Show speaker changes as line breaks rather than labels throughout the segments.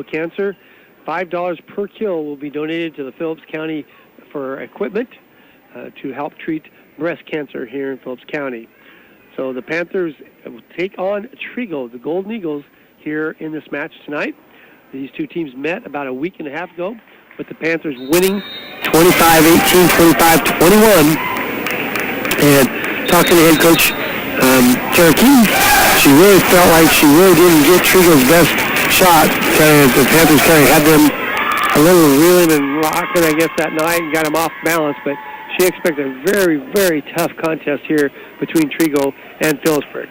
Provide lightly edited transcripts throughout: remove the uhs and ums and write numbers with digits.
cancer. $5 per kill will be donated to the Phillips County for equipment to help treat breast cancer here in Phillips County. So the Panthers will take on Trego, the Golden Eagles, here in this match tonight. These two teams met about a week and a half ago, with the Panthers winning 25-18, 25-21. And talking to head coach Cherokee, she really felt like she really didn't get Trego's best shot. The Panthers kind of had them a little reeling and rocking, I guess, that night and got them off balance. But she expected a very, very tough contest here between Trego and Phillipsburg.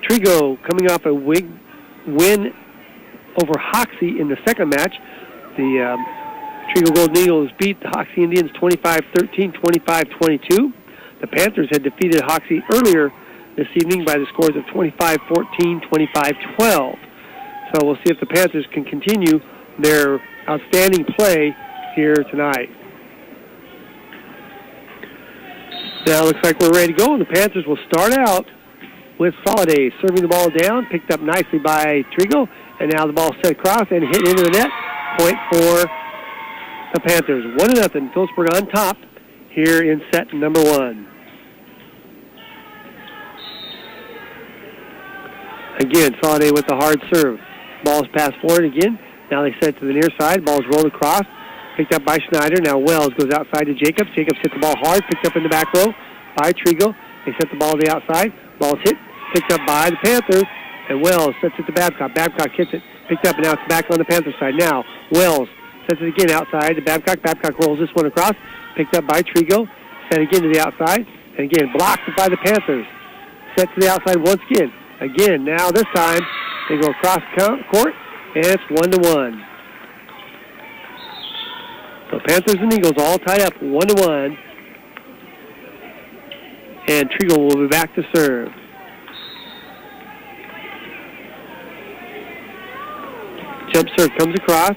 Trego coming off a win over Hoxie in the second match. The Trego Golden Eagles beat the Hoxie Indians 25-13, 25-22. The Panthers had defeated Hoxie earlier this evening by the scores of 25-14, 25-12. So we'll see if the Panthers can continue their outstanding play here tonight. Now it looks like we're ready to go, and the Panthers will start out with Soliday serving the ball down, picked up nicely by Trego, and now the ball set across and hit into the net. Point for the Panthers. 1-0. Phillipsburg on top here in set number one. Again, Soliday with the hard serve. Ball's passed forward again. Now they set it to the near side. Ball's rolled across. Picked up by Schneider. Now Wells goes outside to Jacobs. Jacobs hit the ball hard. Picked up in the back row by Trego. They set the ball to the outside. Ball's hit. Picked up by the Panthers. And Wells sets it to Babcock. Babcock hits it. Picked up, and now it's back on the Panthers side. Now Wells sets it again outside to Babcock. Babcock rolls this one across. Picked up by Trego. Set again to the outside. And again, blocked by the Panthers. Set to the outside once again. Again, now this time they go across court, and it's 1-1. So Panthers and Eagles all tied up 1-1. And Trego will be back to serve. Jump serve comes across.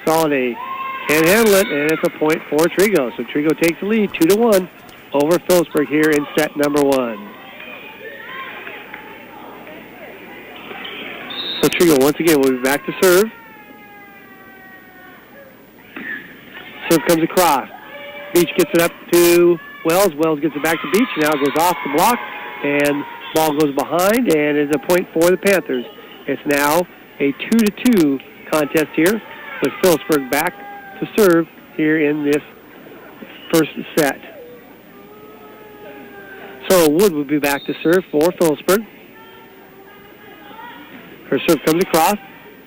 Soliday can't handle it, and it's a point for Trego. So Trego takes the lead 2-1 over Phillipsburg here in set number one. So Trego once again will be back to serve. Serve comes across. Beach gets it up to Wells. Wells gets it back to Beach. Now it goes off the block, and ball goes behind, and is a point for the Panthers. It's now a 2-2 contest here, with Phillipsburg back to serve here in this first set. So Wood will be back to serve for Phillipsburg. Her serve comes across,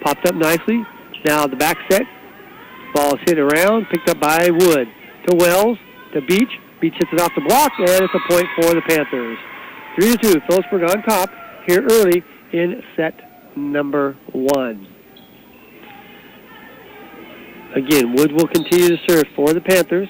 popped up nicely. Now the back set. Ball is hit around, picked up by Wood. To Wells, to Beach. Beach hits it off the block, and it's a point for the Panthers. 3-2, Phillipsburg on top here early in set number one. Again, Wood will continue to serve for the Panthers.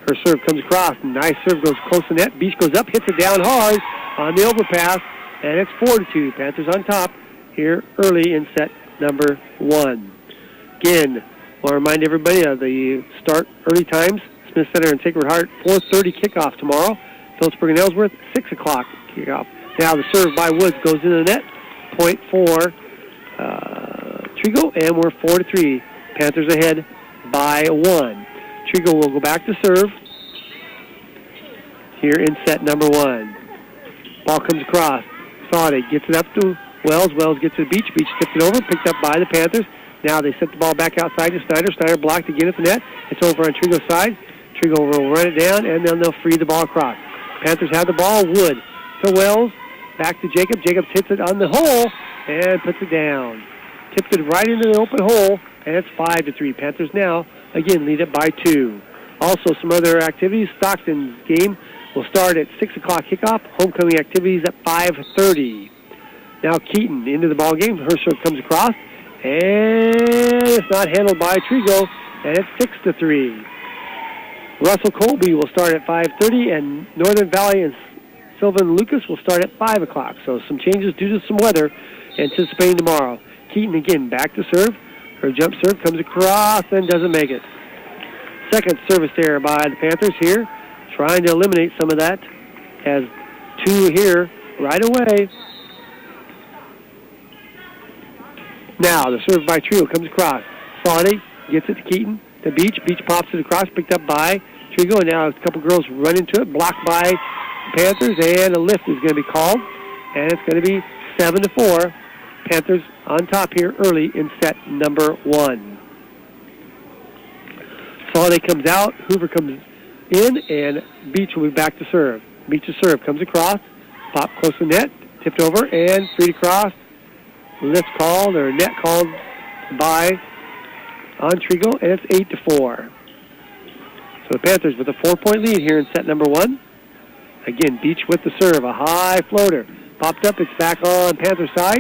Her serve comes across. Nice serve, goes close to net. Beach goes up, hits it down hard on the overpass. And it's 4-2. Panthers on top here early in set number one. Again, I want to remind everybody of the start early times. Smith Center and Sacred Heart, 4:30 kickoff tomorrow. Phillipsburg and Ellsworth, 6 o'clock kickoff. Now the serve by Woods goes into the net. Point for Trego, and we're 4-3. Panthers ahead by 1. Trego will go back to serve here in set number one. Ball comes across. Soliday gets it up to Wells. Wells gets to the Beach. Beach tips it over, picked up by the Panthers. Now they set the ball back outside to Snyder. Snyder blocked again at the net. It's over on Trego's side. Trego will run it down, and then they'll free the ball across. Panthers have the ball. Wood to Wells. Back to Jacobs. Jacobs hits it on the hole and puts it down. Tipped it right into the open hole, and it's 5-3. Panthers now, again, lead it by 2. Also, some other activities. Stockton's game will start at 6 o'clock kickoff. Homecoming activities at 5:30. Now Keaton into the ball game. Her serve comes across, and it's not handled by Trego, and it's 6-3. Russell Colby will start at 5:30, and Northern Valley and Sylvan Lucas will start at 5 o'clock. So some changes due to some weather anticipating tomorrow. Keaton again back to serve. Her jump serve comes across and doesn't make it. Second service error by the Panthers here, trying to eliminate some of that. Has 2 here right away. Now the serve by Trego comes across. Soliday gets it to Keaton. To Beach. Beach pops it across, picked up by Trego, and now a couple girls run into it, blocked by the Panthers, and a lift is going to be called, and it's going to be 7-4. Panthers on top here early in set number 1. Soliday comes out, Hoover comes in, and Beach will be back to serve. Beach's serve comes across, pop close to net, tipped over, and free to cross. Lift called, or net called by on Trego, and it's 8-4. So the Panthers with a 4-point lead here in set number 1. Again, Beach with the serve, a high floater. Popped up, it's back on Panther side.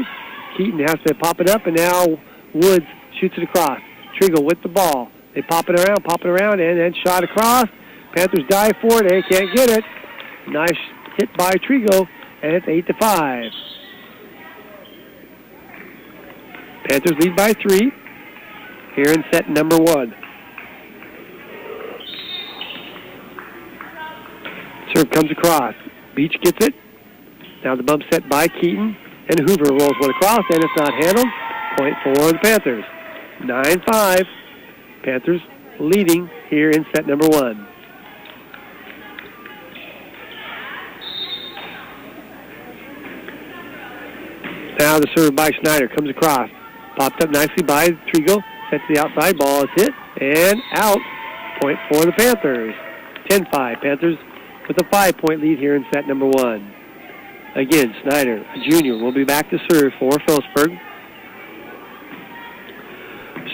Keaton has to pop it up, and now Woods shoots it across. Trego with the ball. They pop it around, and then shot across. Panthers dive for it, they can't get it. Nice hit by Trego, and it's 8-5. Panthers lead by 3 here in set number 1. Serve comes across. Beach gets it. Now the bump set by Keaton, and Hoover rolls one across, and it's not handled. Point for the Panthers. 9-5. Panthers leading here in set number 1. Now the serve by Snyder comes across. Popped up nicely by Trego. Set to the outside. Ball is hit and out. Point for the Panthers. 10-5. Panthers with a 5-point lead here in set number 1. Again, Snyder, a junior, will be back to serve for Phillipsburg.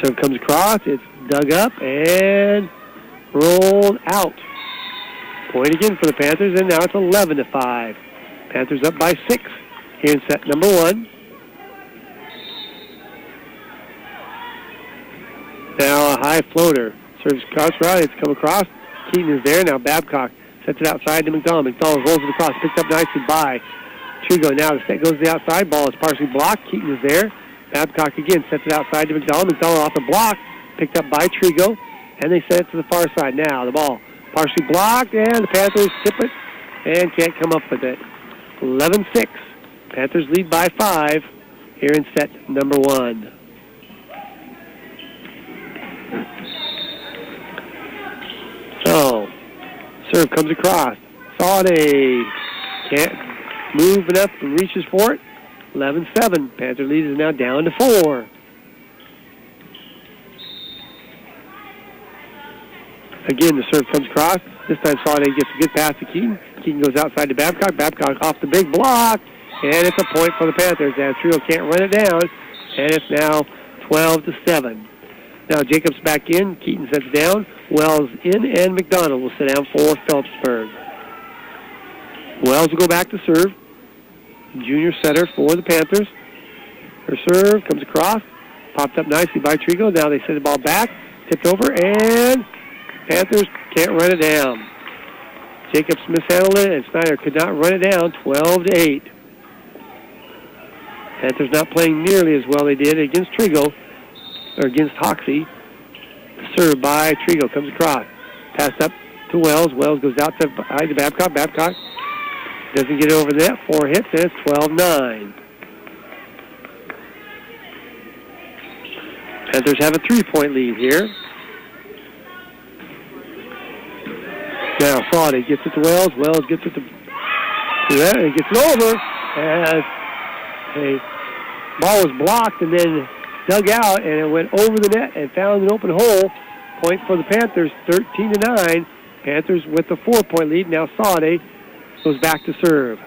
Serve comes across. It's dug up and rolled out. Point again for the Panthers, and now it's 11-5. Panthers up by 6 here in set number 1. Now a high floater. Serves across right. It's come across. Keaton is there. Now Babcock sets it outside to McDonald. McDonald rolls it across. Picked up nicely by Trego. Now the set goes to the outside. Ball is partially blocked. Keaton is there. Babcock again sets it outside to McDonald. McDonald off the block. Picked up by Trego. And they set it to the far side. Now the ball partially blocked. And the Panthers skip it and can't come up with it. 11-6. Panthers lead by 5 here in set number 1. So, serve comes across. Soliday can't move enough and reaches for it. 11-7. Panther lead is now down to 4. Again, the serve comes across. This time Soliday gets a good pass to Keaton. Keaton goes outside to Babcock. Babcock off the big block. And it's a point for the Panthers. As Trego can't run it down. And it's now 12-7. Now Jacobs back in. Keaton sets down. Wells in, and McDonald will sit down for Phillipsburg. Wells will go back to serve. Junior setter for the Panthers. Her serve comes across. Popped up nicely by Trego. Now they send the ball back. Tipped over, and Panthers can't run it down. Jacobs mishandled it, and Snyder could not run it down. 12-8. Panthers not playing nearly as well they did against Trego, or against Hoxie. Served by Trego, comes across. Passed up to Wells. Wells goes out to Babcock. Babcock doesn't get it over the net. 4 hits, and it's 12-9. Panthers have a 3-point lead here. Now Soliday gets it to Wells. Wells gets it to that, and gets it over as a ball was blocked and then dug out, and it went over the net and found an open hole. Point for the Panthers, 13-9. Panthers with the 4-point lead. Now Soliday goes back to serve.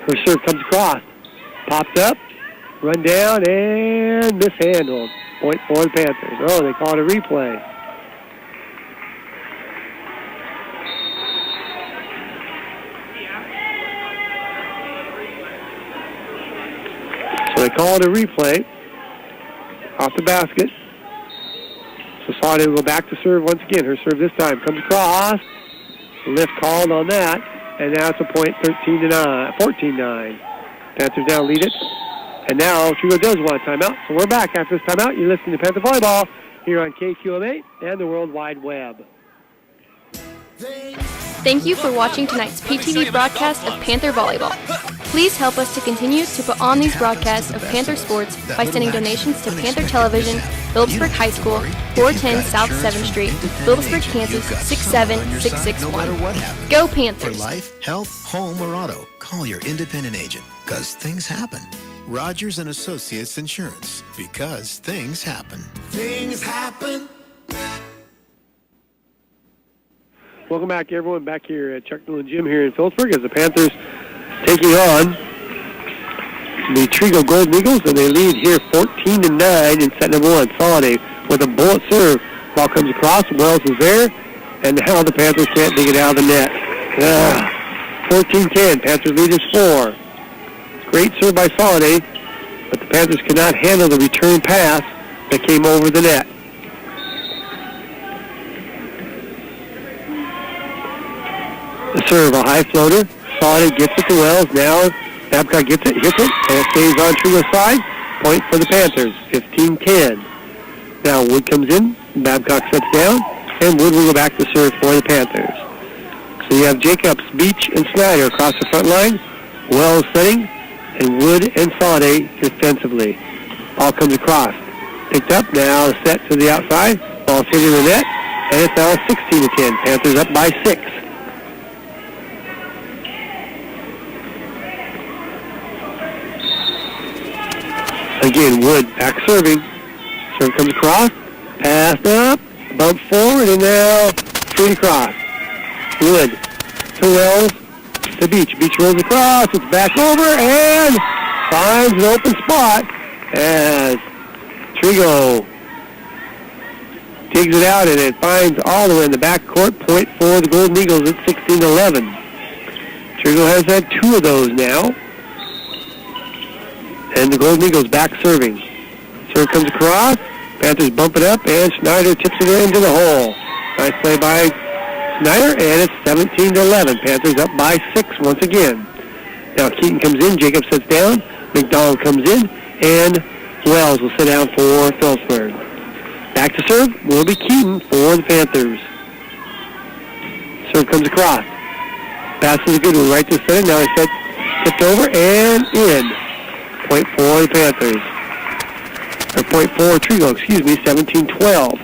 Her serve comes across. Popped up, run down, and mishandled. Point for the Panthers. Oh, they call it a replay. So they call it a replay off the basket. So Soliday will go back to serve once again. Her serve this time comes across. Lift called on that. And now it's a point, 14-9. Panthers now lead it. And now Trego does want a timeout. So we're back after this timeout. You're listening to Panther Volleyball here on KQMA and the World Wide Web.
Thank you for watching tonight's PTV broadcast of Panther Volleyball. Please help us to continue to put on these broadcasts of Panther sports by sending donations to Panther Television, Phillipsburg High School, 410 South 7th Street, Phillipsburg, Kansas 67661. Go Panthers!
For life, health, home, or auto, call your independent agent, because things happen. Rogers & Associates Insurance, because things happen. Things happen.
Welcome back, everyone, back here at Chuck Nolan Gym here in Phillipsburg as the Panthers taking on the Trego Golden Eagles, and they lead here 14-9 in set number one. Soliday with a bullet serve. Ball comes across. Wells is there, and now the Panthers can't dig it out of the net. 14-10. Panthers lead is 4. Great serve by Soliday, but the Panthers could not handle the return pass that came over the net. The serve, a high floater. Soliday gets it to Wells. Now Babcock gets it, hits it, and it stays on Trego's side. Point for the Panthers, 15-10. Now Wood comes in. Babcock sets down, and Wood will go back to serve for the Panthers. So you have Jacobs, Beach, and Snyder across the front line. Wells setting, and Wood and Soliday defensively. Ball comes across. Picked up, now set to the outside. Ball's hitting the net, and it's now 16-10. Panthers up by 6. Again, Wood back serving. Serve comes across. Passed up. Bump forward, and now straight across. Wood to Wells to Beach. Beach rolls across. It's back over and finds an open spot as Trego digs it out, and it finds all the way in the back court. Point for the Golden Eagles at 16-11. Trego has had 2 of those now. And the Golden Eagles back serving. Serve comes across. Panthers bump it up, and Snyder tips it into the hole. Nice play by Snyder, and it's 17-11. Panthers up by 6 once again. Now Keaton comes in. Jacob sits down. McDonald comes in, and Wells will sit down for Phillipsburg. Back to serve will be Keaton for the Panthers. Serve comes across. Pass is a good one right to center. Now he's set, tipped over, and in. Point for the Panthers. Or point for Trego, 17-12.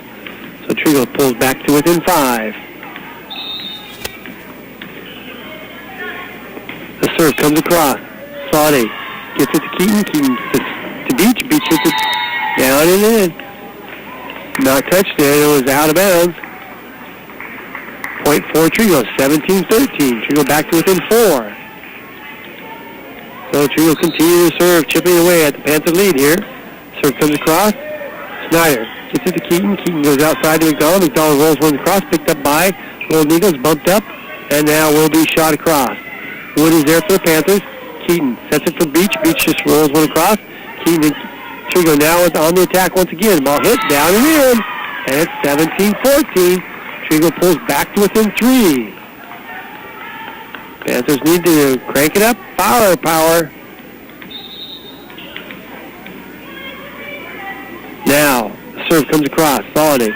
So Trego pulls back to within 5. The serve comes across. Soliday gets it to Keaton. Keaton to Beach. Beach hits it down and in. Not touched there. It was out of bounds. Point for Trego, 17-13. Trego back to within 4. So Trego continue to serve, chipping away at the Panther lead here. Serve comes across. Snyder gets it to Keaton. Keaton goes outside to McDonald. McDonald rolls one across, picked up by Golden Eagles, bumped up, and now will be shot across. Wood is there for the Panthers. Keaton sets it for Beach. Beach just rolls one across. Keaton and Trego now is on the attack once again. Ball hit down and in, and it's 17-14. Trego pulls back to within 3. Panthers need to crank it up. Power. Now, the serve comes across. Soliday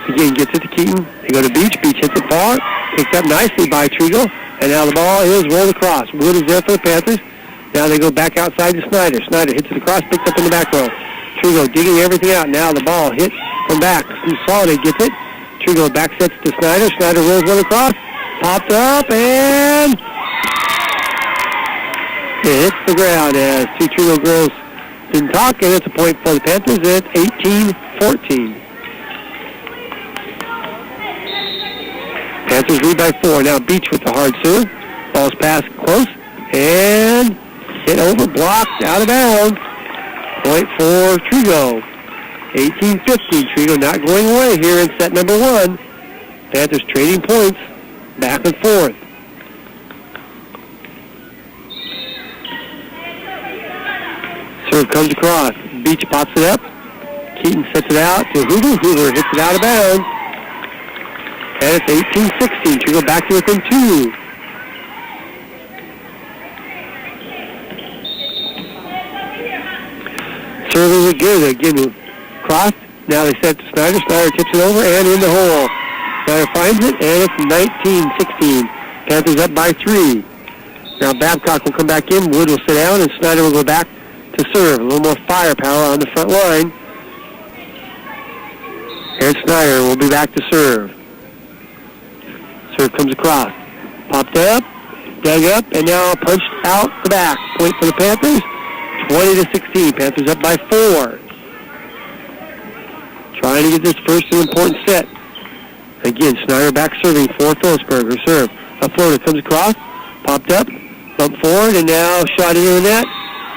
again gets it to Keaton. They go to Beach. Beach hits it far. Picked up nicely by Trego. And now the ball is rolled across. Wood is there for the Panthers. Now they go back outside to Snyder. Snyder hits it across, picked up in the back row. Trego digging everything out. Now the ball hit from back. Soliday gets it. Trego back sets to Snyder. Snyder rolls one across. Popped up, and it hits the ground as 2 Trego girls didn't talk, and it's a point for the Panthers at 18-14. Panthers lead by 4. Now Beach with the hard serve. Ball's passed close, and hit over, blocked, out of bounds. Point for Trego. 18-15. Trego not going away here in set number 1. Panthers trading points back and forth. Serve comes across. Beach pops it up. Keaton sets it out to Hoover. Hoover hits it out of bounds. And it's 18-16. Trego back to within 2. Serving it good. Again, crossed. Now they set to Snyder. Snyder tips it over and in the hole. Snyder finds it, and it's 19-16. Panthers up by 3. Now Babcock will come back in. Wood will sit down, and Snyder will go back to serve. A little more firepower on the front line. And Snyder will be back to serve. Serve comes across. Popped up, dug up, and now punched out the back. Point for the Panthers, 20-16. Panthers up by 4. Trying to get this first and important set. Again, Snyder back serving for Phillipsburg. Her serve. A floater comes across, popped up, bumped forward, and now shot into the net.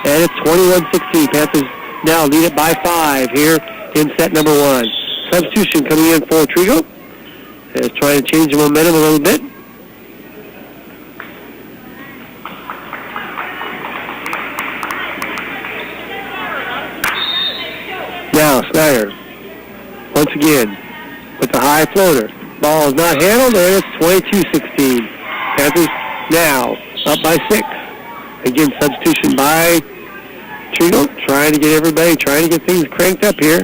And it's 21-16. Panthers now lead it by 5 here in set number 1. Substitution coming in for Trego. Is trying to change the momentum a little bit. Now Snyder, once again, with the high floater. Ball is not handled, and it's 22-16. Panthers now up by 6. Again, substitution by Trego, trying to get things cranked up here.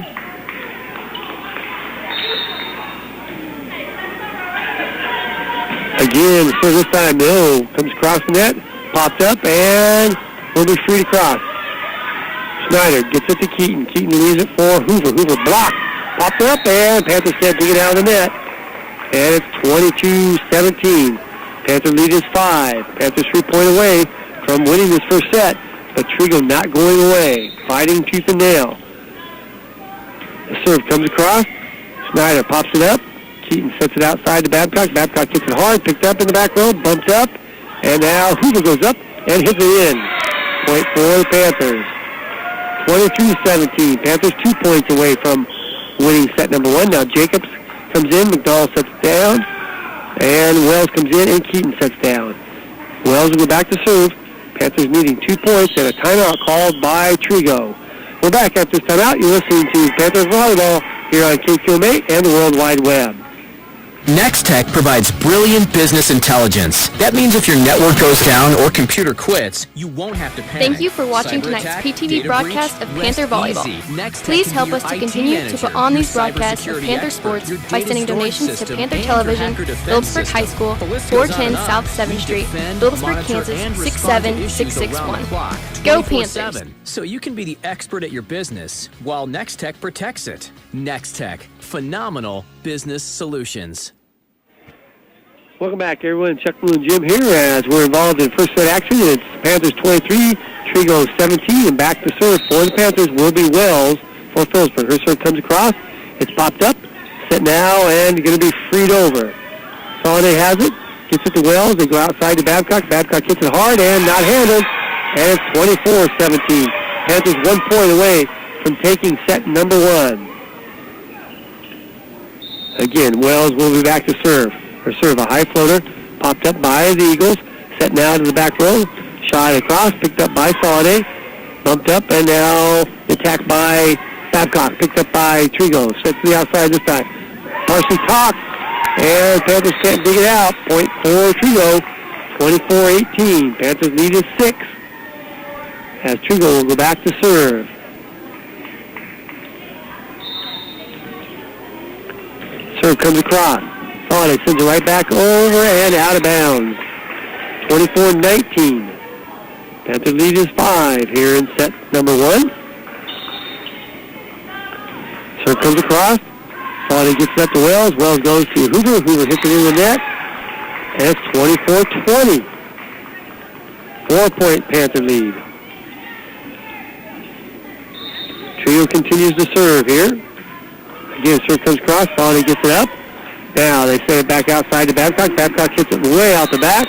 Again, so this time, no. Comes across the net, popped up, and will be free to cross. Snyder gets it to Keaton. Keaton leaves it for Hoover. Hoover blocked, popped up, and Panthers can't dig it out of the net. And it's 22-17. Panther lead is 5. Panthers 3 point away from winning this first set, but Trego not going away, fighting tooth and nail. The serve comes across. Snyder pops it up. Keaton sets it outside to Babcock. Babcock gets it hard, picked up in the back row, bumped up, and now Hoover goes up and hits it in. Point for the Panthers. 23-17. Panthers 2 points away from winning set number 1. Now Jacobs comes in, McDowell sets down, and Wells comes in, and Keaton sets down. Wells will go back to serve. Panthers needing 2 points and a timeout called by Trego. We're back after this timeout. You're listening to Panthers Volleyball here on KQMA and the World Wide Web.
Nextech provides brilliant business intelligence. That means if your network goes down or computer quits, you won't have to panic.
Thank you for watching tonight's PTV broadcast of Panther Volleyball. Please help us to continue to put on these broadcasts of Panther sports by sending donations to Panther Television, Phillipsburg High School, 410 South 7th Street, Phillipsburg, Kansas, 67661. Go Panthers!
So you can be the expert at your business while Nextech protects it. Nextech, phenomenal business solutions.
Welcome back, everyone. Chuck Blue and Jim here as we're involved in first set action. It's Panthers 23, Trego 17, and back to serve for the Panthers will be Wells for Phillipsburg. Her serve comes across. It's popped up, set now, and going to be freed over. Soliday has it, gets it to Wells. They go outside to Babcock. Babcock hits it hard and not handled, and it's 24-17. Panthers 1 point away from taking set number 1. Again, Wells will be back to serve. Her serve, a high floater, popped up by the Eagles, set now to the back row, shot across, picked up by Soliday, bumped up, and now attacked by Babcock, picked up by Trego, set to the outside this time. Partially topped, and Panthers can't dig it out. Point for Trego, 24-18. Panthers lead is 6, as Trego will go back to serve. Serve comes across. Soliday sends it right back over and out of bounds. 24-19. Panther lead is 5 here in set number 1. Serve comes across. Soliday gets it up to Wells. Wells goes to Hoover. Hoover hits it in the net. And it's 24-20. 4-point Panther lead. Trio continues to serve here. Again, serve comes across. Soliday gets it up. Now they send it back outside to Babcock. Babcock hits it way out the back.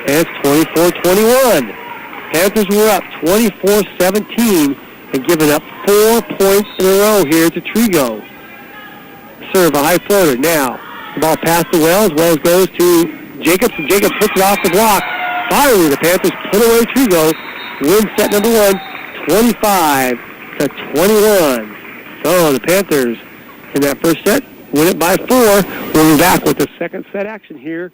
And it's 24-21. Panthers were up 24-17 and giving up 4 points in a row here to Trego. Serve, a high floater. Now the ball passed to Wells. Wells goes to Jacobs, and Jacobs puts it off the block. Finally, the Panthers put away Trego. Win set number 1, 25-21. So the Panthers in that first set win it by 4. We'll be back with the second set action here.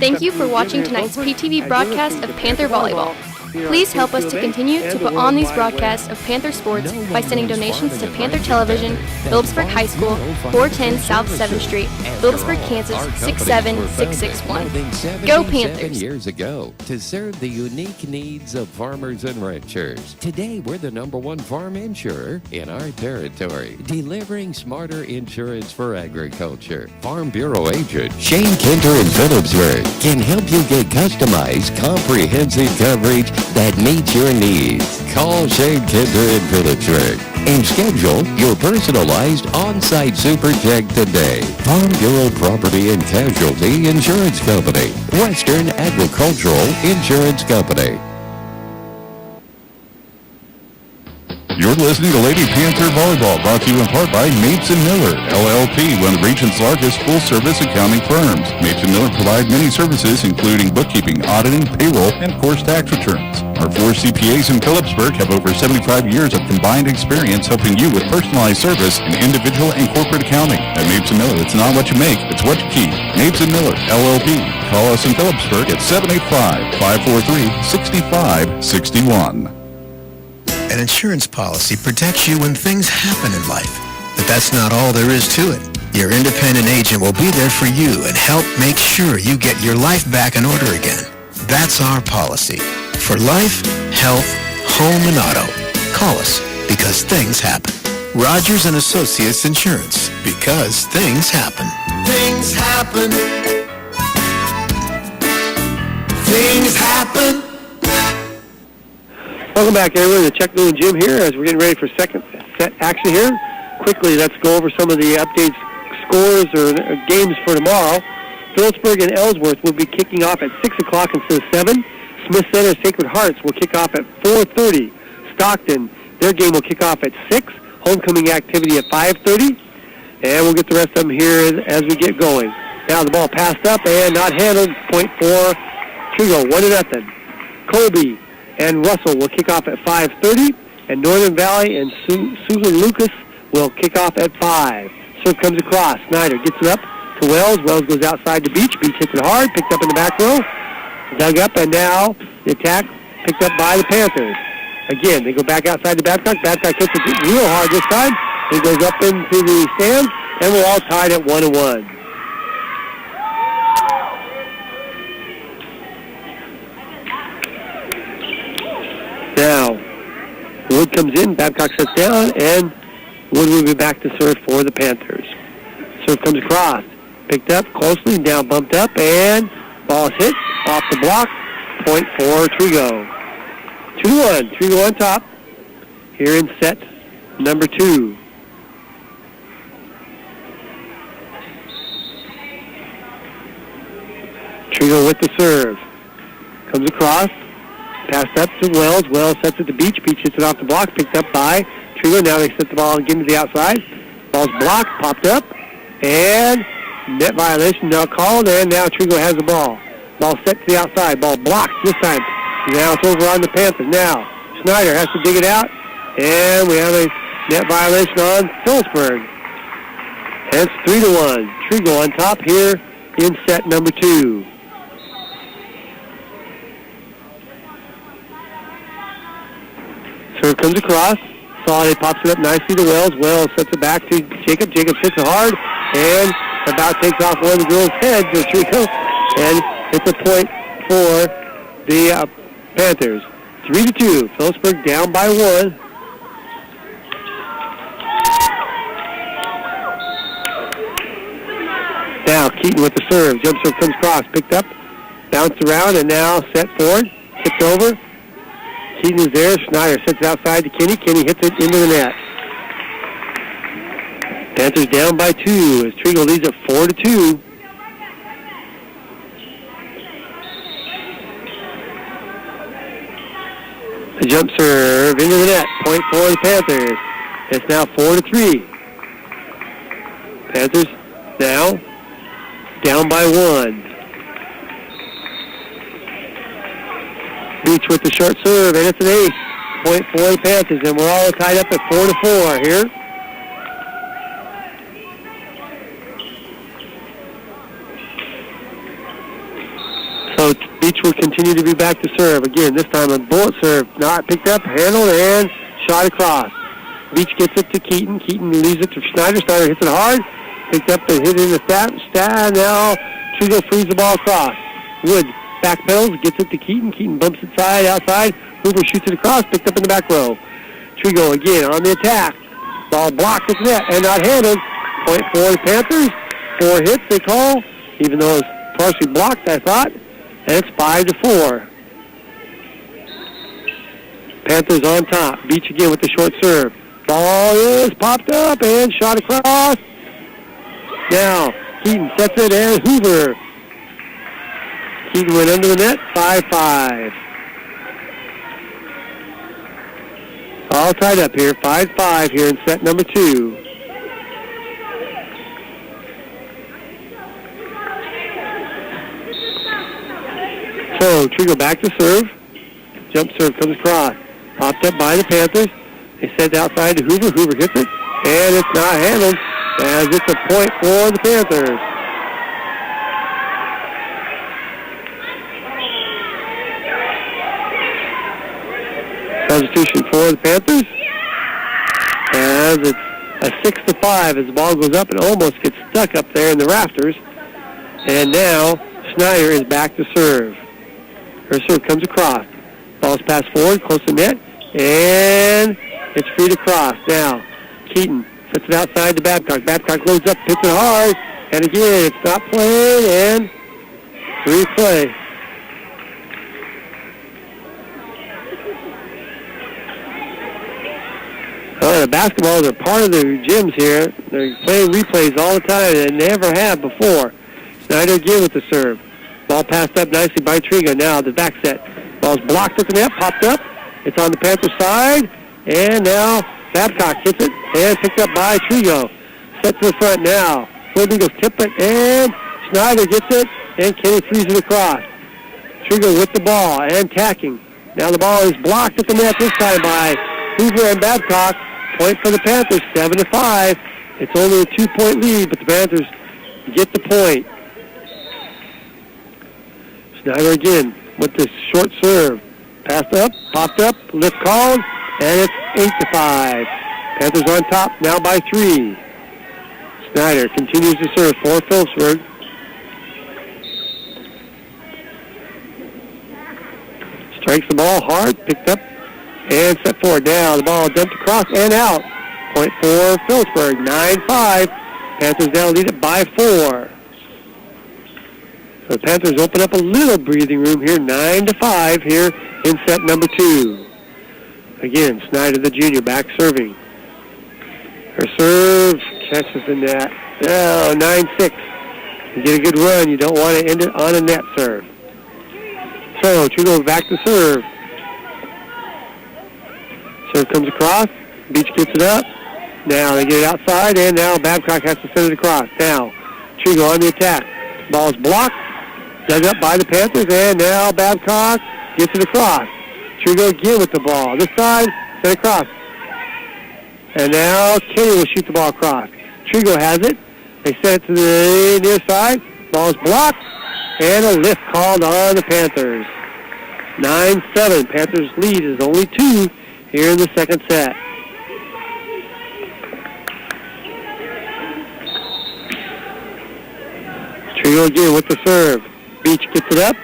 Thank you for watching tonight's PTV broadcast of Panther Volleyball. Please help us to continue to put on these broadcasts of Panther sports by sending donations to Panther Television, Phillipsburg High School, 410 South 7th Street, Phillipsburg, Kansas 67661. Go Panthers!
Years ago to serve the unique needs of farmers and ranchers. Today, we're the #1 farm insurer in our territory, delivering smarter insurance for agriculture. Farm Bureau agent Shane Kinter in Phillipsburg can help you get customized, comprehensive coverage that meets your needs. Call Shane Kinter in Phillipsburg and schedule your personalized on-site super check today. Farm Bureau Property and Casualty Insurance Company, Western Agricultural Insurance Company.
You're listening to Lady Panther Volleyball, brought to you in part by Mapes & Miller, LLP, one of the region's largest full-service accounting firms. Mapes & Miller provide many services, including bookkeeping, auditing, payroll, and, of course, tax returns. Our 4 CPAs in Phillipsburg have over 75 years of combined experience helping you with personalized service in individual and corporate accounting. At Mapes & Miller, it's not what you make, it's what you keep. Mapes & Miller, LLP. Call us in Phillipsburg at 785-543-6561.
An insurance policy protects you when things happen in life, but that's not all there is to it. Your independent agent will be there for you and help make sure you get your life back in order again. That's our policy. For life, health, home, and auto, call us because things happen. Rogers and Associates Insurance, because things happen. Things happen. Things happen.
Welcome back, everyone. The Chuck Newland Gym here as we're getting ready for second set action here. Quickly, let's go over some of the updates, scores, or games for tomorrow. Phillipsburg and Ellsworth will be kicking off at 6 o'clock instead of 7. Smith Center Sacred Hearts will kick off at 4:30. Stockton, their game will kick off at 6. Homecoming activity at 5:30. And we'll get the rest of them here as we get going. Now the ball passed up and not handled. Point for Trego, 1-0. Colby and Russell will kick off at 5:30, and Northern Valley and Susan Lucas will kick off at 5. Serve comes across. Snyder gets it up to Wells. Wells goes outside to Beach. Beach hits it hard, picked up in the back row, dug up, and now the attack picked up by the Panthers. Again, they go back outside to Babcock. Babcock hits it real hard this time. It goes up into the stands, and we're all tied at 1-1. Now, Wood comes in, Babcock sets down, and Wood will be back to serve for the Panthers. Serve comes across, picked up closely, now bumped up, and ball is hit off the block. Point for Trego. 2-1, Trego on top here in set number 2. Trego with the serve. Comes across. Passed up to Wells. Wells sets it to Beach. Beach hits it off the block. Picked up by Trego. Now they set the ball again to the outside. Ball's blocked. Popped up. And net violation now called. And now Trego has the ball. Ball set to the outside. Ball blocked this time. Now it's over on the Panthers. Now Snyder has to dig it out. And we have a net violation on Phillipsburg. And it's 3-1. Trego on top here in set number 2. Serve comes across. Soliday pops it up nicely to Wells. Wells sets it back to Jacob. Jacob hits it hard and about takes off one of the girls' heads of Trego. And it's a point for the Panthers. 3-2. Phillipsburg down by 1. Now Keaton with the serve. Jump serve comes across. Picked up. Bounced around and now set forward. Tipped over. Keaton is there. Snyder sets it outside to Kenny. Kenny hits it into the net. Panthers down by 2 as Trego leads at 4-2. The jump serve into the net. Point for the Panthers. It's now 4-3. Panthers now down by 1. Beach with the short serve, and it's an ace. Point for the Panthers, and we're all tied up at 4-4 here. So Beach will continue to be back to serve. Again, this time a bullet serve. Not picked up, handled, and shot across. Beach gets it to Keaton. Keaton leaves it to Schneider. Schneider hits it hard. Picked up and hit it in the stat. Now Trego frees the ball across. Wood backpedals, gets it to Keaton. Keaton bumps it outside. Hoover shoots it across. Picked up in the back row. Trego again on the attack. Ball blocked at the net and not handled. Point for the Panthers. 4 hits they call, even though it's partially blocked, I thought. And it's 5-4. Panthers on top. Beach again with the short serve. Ball is popped up and shot across. Now, Keaton sets it and Hoover. Keaton went under the net, 5-5. All tied up here, 5-5 here in set number 2. So, Trego back to serve. Jump serve comes across. Popped up by the Panthers. They send it outside to Hoover. Hoover hits it, and it's not handled as it's a point for the Panthers. Substitution for the Panthers, as it's a 6-5 as the ball goes up and almost gets stuck up there in the rafters. And now Schneider is back to serve. Her serve comes across. Ball's passed forward, close to net, and it's free to cross. Now, Keaton sets it outside to Babcock. Babcock loads up, hits it hard, and again, it's not playing, and replay. The basketball are part of the gyms here. They're playing replays all the time. They never have before. Snyder again with the serve. Ball passed up nicely by Trego. Now the back set. Ball's blocked at the net, popped up. It's on the Panthers side. And now Babcock hits it and picked up by Trego. Set to the front now. Flamingos tip it and Snyder gets it and Kenny frees it across. Trego with the ball and tacking. Now the ball is blocked at the net this time by Hoover and Babcock. Point for the Panthers, 7-5. It's only a 2-point lead, but the Panthers get the point. Snyder again with this short serve. Passed up, popped up, lift called, and it's 8-5. Panthers on top now by 3. Snyder continues to serve for Phillipsburg. Strikes the ball hard, picked up, and set forward. Now the ball dumped across and out. Point for Phillipsburg, 9-5. Panthers now lead it by 4. So the Panthers open up a little breathing room here, 9-5 here in set number 2. Again, Snyder, the junior, back serving. Her serve catches the net. Now 9-6. You get a good run. You don't want to end it on a net serve. So Trego back to serve. Serve comes across. Beach gets it up. Now they get it outside, and now Babcock has to send it across. Now Trego on the attack. Ball's blocked. Dug up by the Panthers, and now Babcock gets it across. Trego again with the ball. This side, sent across. And now Kenny will shoot the ball across. Trego has it. They send it to the near side. Ball's blocked, and a lift called on the Panthers. 9-7. Panthers lead is only 2 here in the second set. Trego again with the serve. Beach gets it up.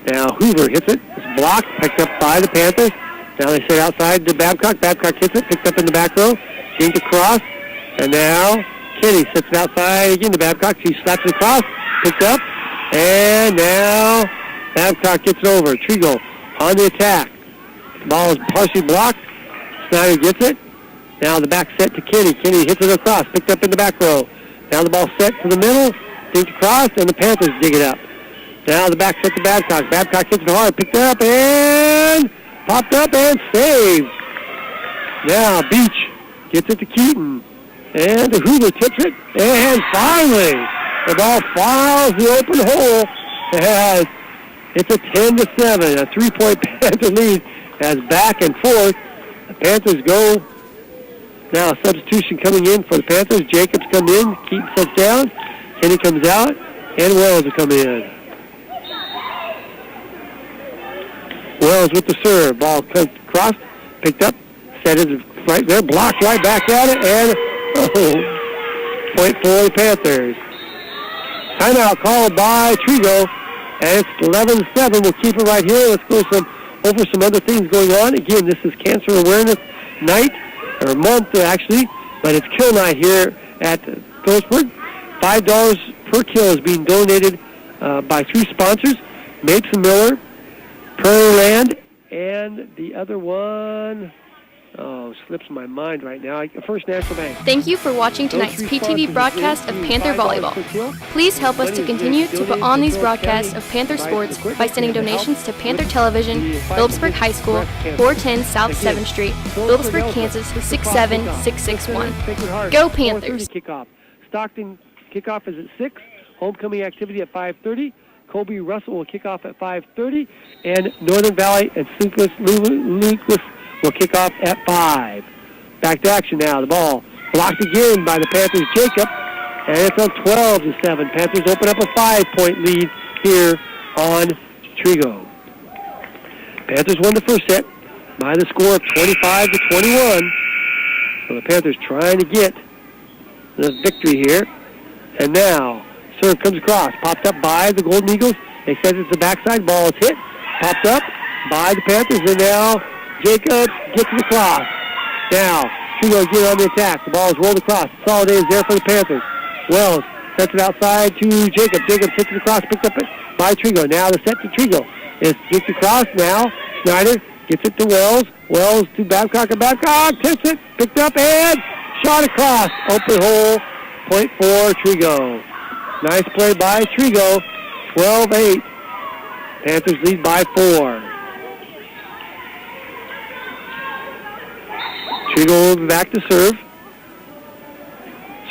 Now Hoover hits it. It's blocked, picked up by the Panthers. Now they set outside to Babcock. Babcock hits it, picked up in the back row. Gains across. And now Kenny sets it outside again to Babcock. She slaps it across, picked up. And now Babcock gets it over. Trego on the attack. Ball is partially blocked. Snyder gets it. Now the back set to Kenny. Kenny hits it across, picked up in the back row. Now the ball set to the middle, dinked across, and the Panthers dig it up. Now the back set to Babcock. Babcock hits it hard, picked up, and popped up and saved. Now Beach gets it to Keaton. And Hoover tips it. And finally, the ball files the open hole. It's a 10-7, a 3-point Panther lead as back and forth. The Panthers go. Now a substitution coming in for the Panthers. Jacobs come in. Keaton sets down. Kenny comes out. And Wells will come in. Wells with the serve. Ball comes across, picked up, set it right there, blocked right back at it, and point for the Panthers. Timeout called by Trego, and it's 11-7. We'll keep it right here. Let's go over some other things going on. Again, this is Cancer Awareness Night, or month actually, but it's kill night here at Phillipsburg. $5 per kill is being donated by 3 sponsors, Mapes and Miller, Prairie Land, and the other one, slips my mind right now, First National Bank.
Thank you for watching tonight's PTV broadcast of Panther Volleyball. Please help us to continue to put on these broadcasts of Panther sports by sending donations to Panther Television, Phillipsburg High School, 410 South 7th Street, Phillipsburg, Kansas 67661. Go Panthers!
Kickoff. Stockton kickoff is at 6. Homecoming activity at 5:30. Kobe Russell will kick off at 5:30. And Northern Valley and Lucas will kick off at 5. Back to action now. The ball blocked again by the Panthers' Jacob. And it's on 12-7. Panthers open up a 5-point lead here on Trego. Panthers won the first set by the score of 25-21. So the Panthers trying to get the victory here. And now, serve comes across. Popped up by the Golden Eagles. They said it's the backside. Ball is hit. Popped up by the Panthers. And now Jacobs gets it across. Now, Trego again on the attack. The ball is rolled across. Soliday is there for the Panthers. Wells sets it outside to Jacob. Jacob hits it across, picked up by Trego. Now the set to Trego. It gets across now. Snyder gets it to Wells. Wells to Babcock, and Babcock tips it, picked up, and shot across. Open hole, point for Trego. Nice play by Trego. 12-8. Panthers lead by 4. Trego back to serve.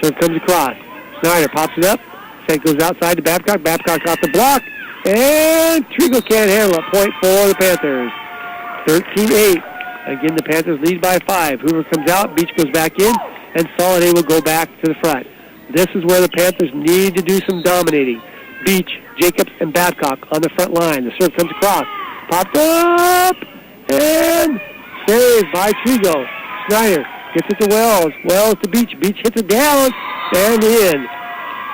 Serve comes across. Snyder pops it up. Set goes outside to Babcock. Babcock got the block. And Trego can't handle it. Point for the Panthers. 13-8. Again, the Panthers lead by 5. Hoover comes out. Beach goes back in. And Soliday will go back to the front. This is where the Panthers need to do some dominating. Beach, Jacobs, and Babcock on the front line. The serve comes across. Popped up. And saved by Trego. Snyder gets it to Wells. Wells to Beach. Beach hits it down and in.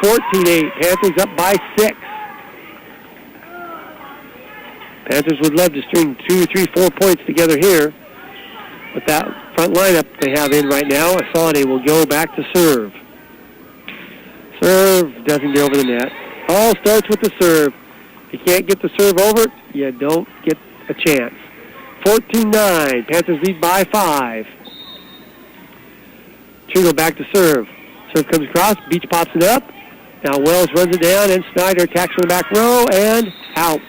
14-8. Panthers up by 6. Panthers would love to string 2, 3, 4 points together here. With that front lineup they have in right now, Soliday will go back to serve. Serve doesn't get over the net. All starts with the serve. If you can't get the serve over, you don't get a chance. 14-9. Panthers lead by 5. Trego back to serve. Serve comes across. Beach pops it up. Now Wells runs it down, and Snyder attacks from the back row, and out.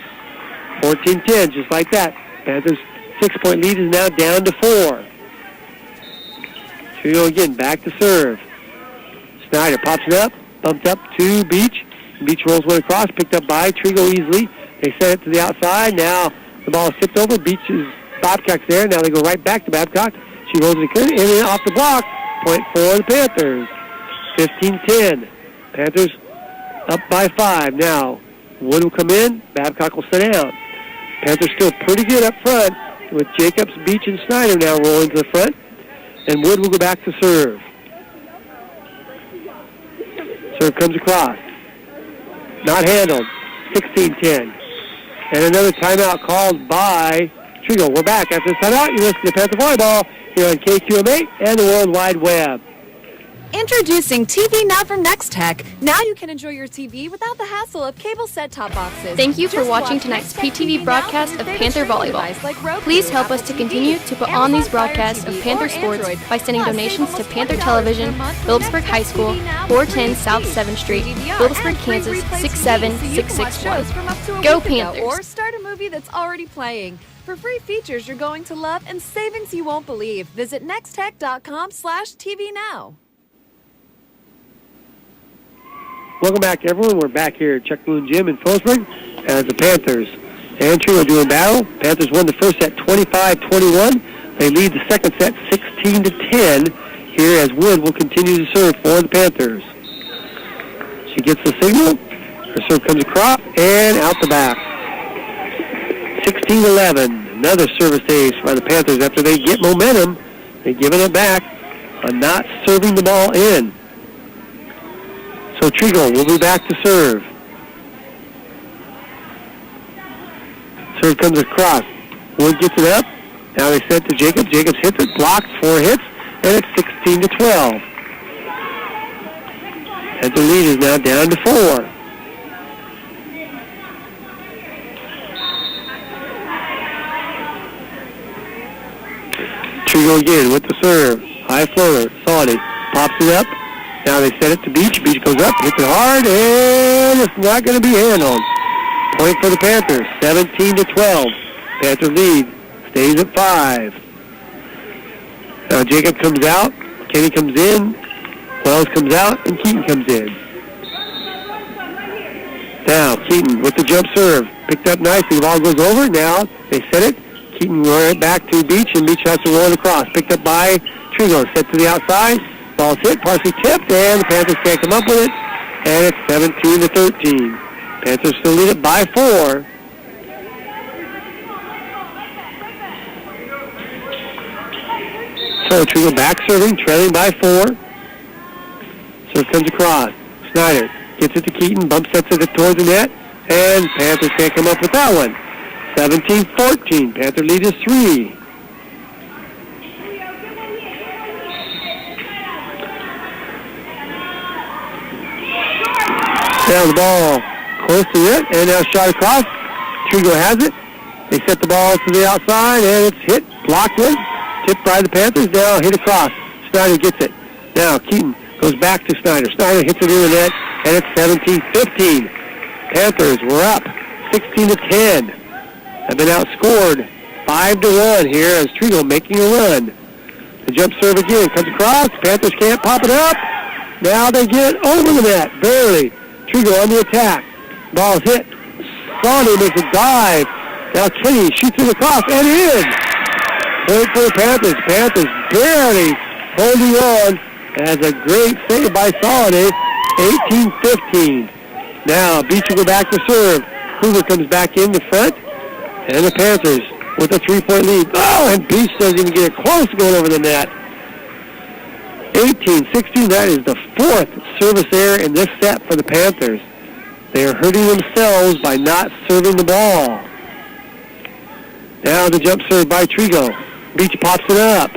14-10, just like that. Panthers' 6-point lead is now down to 4. Trego again, back to serve. Snyder pops it up, bumped up to Beach. Beach rolls one across, picked up by Trego easily. They send it to the outside. Now the ball is tipped over. Babcock's there. Now they go right back to Babcock. She rolls it in and off the block. Point for the Panthers. 15-10. Panthers up by 5. Now Wood will come in. Babcock will sit down. Panthers still pretty good up front with Jacobs, Beach, and Snyder now rolling to the front. And Wood will go back to serve. Serve comes across. Not handled. 16-10. And another timeout called by Trego. We're back after this timeout. You listen to Panther Volleyball here on KQM8 and the World Wide Web.
Introducing TV Now from Nextech. Now you can enjoy your TV without the hassle of cable set-top boxes.
Thank you for watching tonight's PTV broadcast of Panther Volleyball. Please help us to continue to put on these broadcasts of Panther sports by sending donations to Panther Television, Phillipsburg High School, 410 South 7th Street, Phillipsburg, Kansas 67661. Go Panthers!
Or start a movie that's already playing. For free features you're going to love and savings you won't believe, visit nextech.com/TVNow.
Welcome back, everyone. We're back here at Chuck Moon Gym in Phillipsburg as the Panthers and Trego doing battle. Panthers won the first set 25-21. They lead the second set 16-10 here as Wood will continue to serve for the Panthers. She gets the signal. Her serve comes across and out the back. 16-11. Another service ace by the Panthers. After they get momentum, they're giving it back on not serving the ball in. So Trego will be back to serve. Serve comes across. Wood gets it up. Now they send it to Jacobs. Jacobs hits it, blocks, 4 hits, and it's 16-12. And the lead is now down to 4. Trego again with the serve. High floater. Salty pops it up. Now they set it to Beach. Beach goes up, hits it hard, and it's not going to be handled. Point for the Panthers, 17-12. Panther lead stays at 5. Now Jacob comes out, Kenny comes in, Wells comes out, and Keaton comes in. Now Keaton with the jump serve, picked up nicely. The ball goes over. Now they set it. Keaton right back to Beach, and Beach has to roll it across. Picked up by Trego, set to the outside. Ball's hit, partially tipped, and the Panthers can't come up with it. And it's 17-13. Panthers still lead it by 4. So Trego back serving, trailing by 4. Serve comes across. Snyder gets it to Keaton, bump sets it towards the net, and Panthers can't come up with that one. 17-14. Panther lead is 3. Now the ball close to it, and now shot across. Trego has it. They set the ball to the outside, and it's hit, blocked in, tipped by the Panthers. Now hit across. Snyder gets it. Now Keaton goes back to Snyder. Snyder hits it in the net, and it's 17-15. Panthers were up 16-10. Have been outscored 5-1 here as Trego making a run. The jump serve again comes across. Panthers can't pop it up. Now they get it over the net, barely. Trego on the attack. Ball's hit. Sonny makes a dive. Now Kenny shoots it across and in. Point for the Panthers. Panthers barely holding on. As a great save by Sonny. 18-15. Now Beach will go back to serve. Hoover comes back in the front. And the Panthers with a 3-point lead. Oh, and Beach doesn't even get it close to going over the net. 18-16, that is the 4th service error in this set for the Panthers. They are hurting themselves by not serving the ball. Now the jump serve by Trego. Beach pops it up.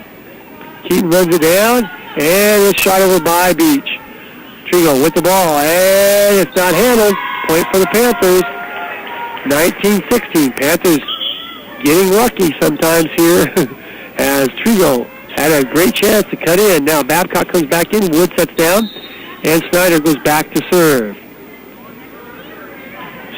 Keaton runs it down, and it's shot over by Beach. Trego with the ball, and it's not handled. Point for the Panthers. 19-16. Panthers getting lucky sometimes here as Trego had a great chance to cut in. Now Babcock comes back in, Wood sets down, and Snyder goes back to serve.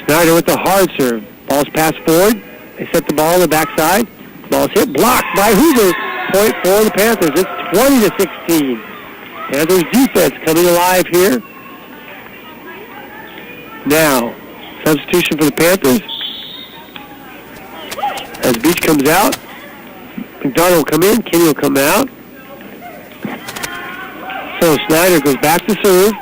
Snyder with the hard serve. Ball's passed forward. They set the ball on the backside. Ball's hit, blocked by Hoover. Point for the Panthers. It's 20-16. Panthers defense coming alive here. Now, substitution for the Panthers. As Beach comes out, McDonald will come in, Kenny will come out. So Snyder goes back to serve.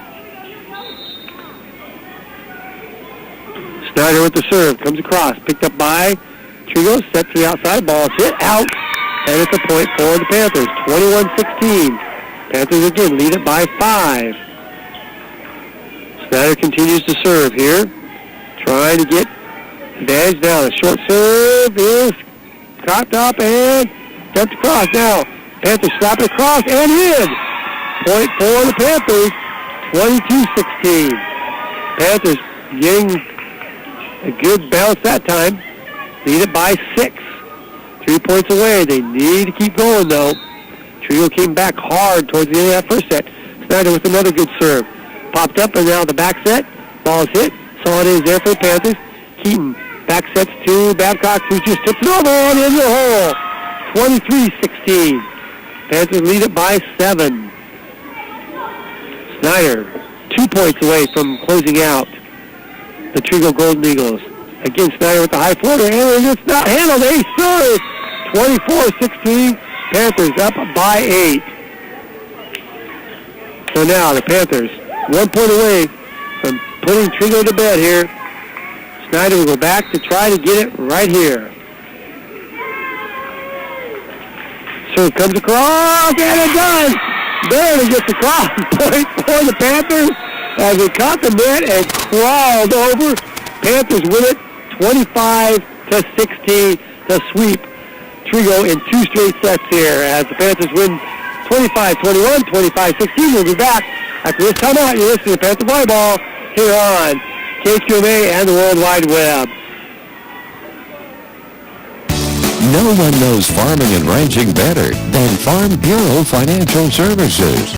Snyder with the serve, comes across, picked up by Trego, set to the outside, ball is hit, out, and it's a point for the Panthers, 21-16. Panthers again lead it by 5. Snyder continues to serve here, trying to get advantage. Now the short serve is caught up and dumped across. Now Panthers slap it across and in. Point for the Panthers, 22-16. Panthers getting a good bounce that time. Lead it by 6. 3 points away. They need to keep going, though. Trego came back hard towards the end of that first set. Snyder with another good serve. Popped up, and now the back set. Ball is hit. Solid is there for the Panthers. Keaton back sets to Babcock, who just tips it over and in the hole. 23-16. Panthers lead it by 7. Snyder, 2 points away from closing out the Trego Golden Eagles. Again, Snyder with the high floater, and it's not handled. They serve. 24-16. Panthers up by 8. So now the Panthers 1 point away from putting Trego to bed here. Snyder will go back to try to get it right here. serve comes across, and it does. Barely gets across. Point for the Panthers as it caught the net and crawled over. Panthers win it 25-16 to sweep Trego in 2 straight sets here as the Panthers win 25-21, 25-16. We'll be back after this timeout. You're listening to Panther Volleyball here on KQMA and the World Wide Web.
No one knows farming and ranching better than Farm Bureau Financial Services.